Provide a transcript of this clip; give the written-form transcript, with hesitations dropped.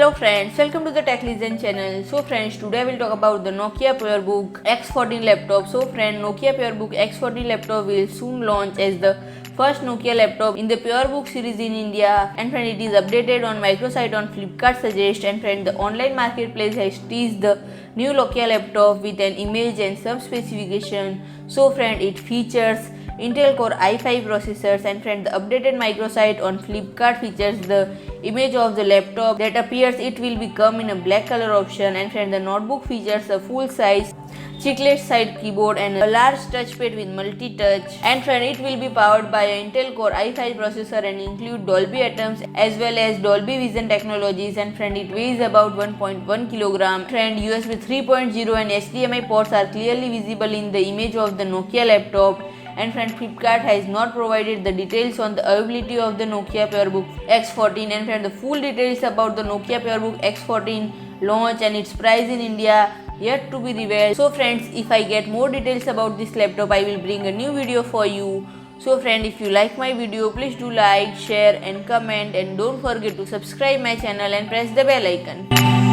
Hello friends, welcome to the Tech Legend channel. So friends, today I will talk about the Nokia PureBook X14 laptop. So friend, Nokia PureBook X14 laptop will soon launch as the first Nokia laptop in the PureBook series in India, and friend, it is updated on microsite on Flipkart Suggest, and friend, the online marketplace has teased the new Nokia laptop with an image and some specification. So friend, it features Intel Core i5 processors, and friend, the updated microsite on Flipkart features the image of the laptop that appears it will be come in a black color option, and friend, the notebook features a full size chiclet side keyboard and a large touchpad with multi-touch, and friend, it will be powered by an Intel Core i5 processor and include Dolby Atoms as well as Dolby Vision technologies, and friend, it weighs about 1.1 kg. Friend, USB 3.0 and HDMI ports are clearly visible in the image of the Nokia laptop, and friend, Flipkart has not provided the details on the availability of the Nokia PureBook X14, and friend, the full details about the Nokia PureBook X14 launch and its price in India yet to be revealed. So friends, if I get more details about this laptop, I will bring a new video for you. So friend, if you like my video, please do like, share and comment, and don't forget to subscribe my channel and press the bell icon.